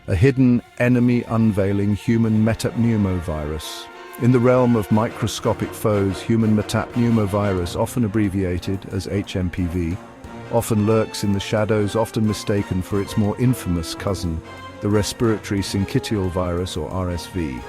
a hidden enemy unveiling human metapneumovirus. In the realm of microscopic foes, human metapneumovirus, often abbreviated as HMPV, often lurks in the shadows, often mistaken for its more infamous cousin, the respiratory syncytial virus or RSV.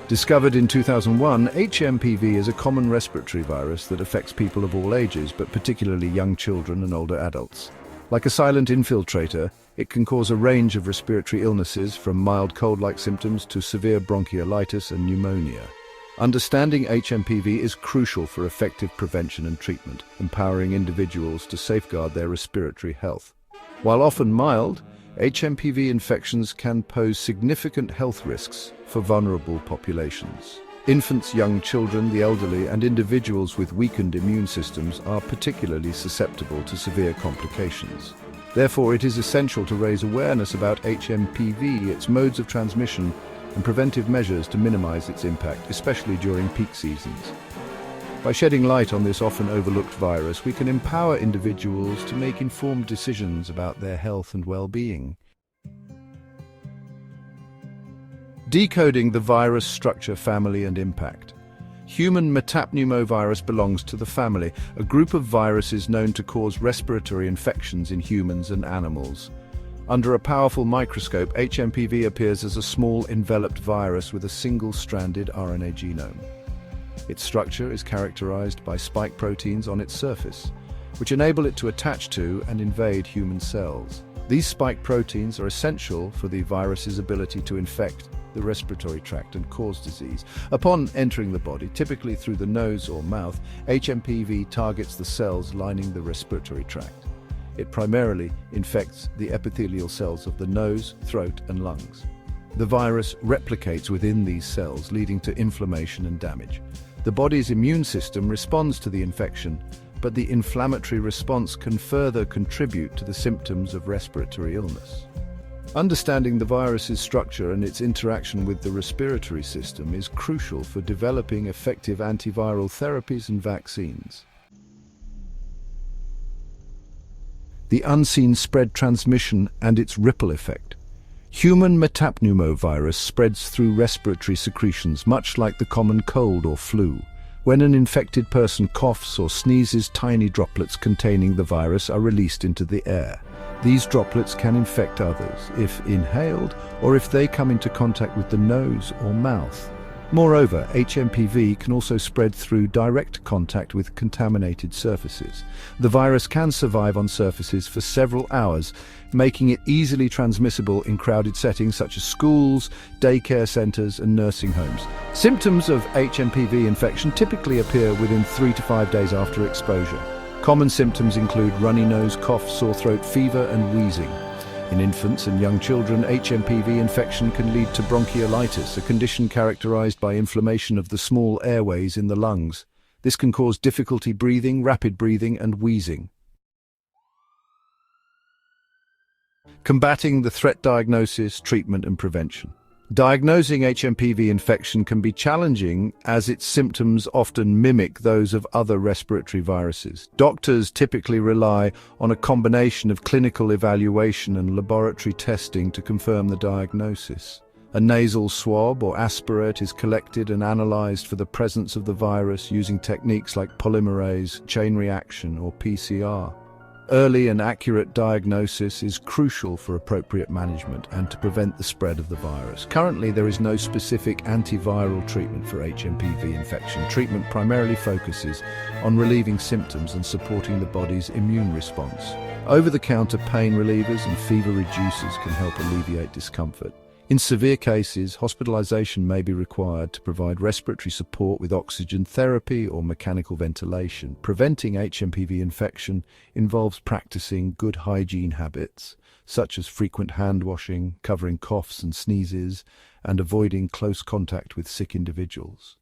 Discovered in 2001, HMPV is a common respiratory virus that affects people of all ages, but particularly young children and older adults. Like a silent infiltrator, it can cause a range of respiratory illnesses, from mild cold-like symptoms to severe bronchiolitis and pneumonia. Understanding HMPV is crucial for effective prevention and treatment, empowering individuals to safeguard their respiratory health. While often mild, HMPV infections can pose significant health risks for vulnerable populations. Infants, young children, the elderly, and individuals with weakened immune systems are particularly susceptible to severe complications. Therefore, it is essential to raise awareness about HMPV, its modes of transmission, and preventive measures to minimize its impact, especially during peak seasons. By shedding light on this often overlooked virus, we can empower individuals to make informed decisions about their health and well-being. Decoding the virus structure, family, and impact. Human metapneumovirus belongs to the family, a group of viruses known to cause respiratory infections in humans and animals. Under a powerful microscope, HMPV appears as a small enveloped virus with a single-stranded RNA genome. Its structure is characterized by spike proteins on its surface, which enable it to attach to and invade human cells. These spike proteins are essential for the virus's ability to infect the respiratory tract and cause disease. Upon entering the body, typically through the nose or mouth, HMPV targets the cells lining the respiratory tract. It primarily infects the epithelial cells of the nose, throat, and lungs. The virus replicates within these cells, leading to inflammation and damage. The body's immune system responds to the infection, but the inflammatory response can further contribute to the symptoms of respiratory illness. Understanding the virus's structure and its interaction with the respiratory system is crucial for developing effective antiviral therapies and vaccines. The unseen spread transmission and its ripple effect. Human metapneumovirus spreads through respiratory secretions, much like the common cold or flu. When an infected person coughs or sneezes, tiny droplets containing the virus are released into the air. These droplets can infect others if inhaled or if they come into contact with the nose or mouth. Moreover, HMPV can also spread through direct contact with contaminated surfaces. The virus can survive on surfaces for several hours, making it easily transmissible in crowded settings such as schools, daycare centers, and nursing homes. Symptoms of HMPV infection typically appear within 3 to 5 days after exposure. Common symptoms include runny nose, cough, sore throat, fever, and wheezing. In infants and young children, HMPV infection can lead to bronchiolitis, a condition characterized by inflammation of the small airways in the lungs. This can cause difficulty breathing, rapid breathing, and wheezing. Combating the threat: diagnosis, treatment, and prevention. Diagnosing HMPV infection can be challenging as its symptoms often mimic those of other respiratory viruses. Doctors typically rely on a combination of clinical evaluation and laboratory testing to confirm the diagnosis. A nasal swab or aspirate is collected and analyzed for the presence of the virus using techniques like polymerase chain reaction or PCR. Early and accurate diagnosis is crucial for appropriate management and to prevent the spread of the virus. Currently, there is no specific antiviral treatment for HMPV infection. Treatment primarily focuses on relieving symptoms and supporting the body's immune response. Over-the-counter pain relievers and fever reducers can help alleviate discomfort. In severe cases, hospitalization may be required to provide respiratory support with oxygen therapy or mechanical ventilation. Preventing HMPV infection involves practicing good hygiene habits, such as frequent hand washing, covering coughs and sneezes, and avoiding close contact with sick individuals.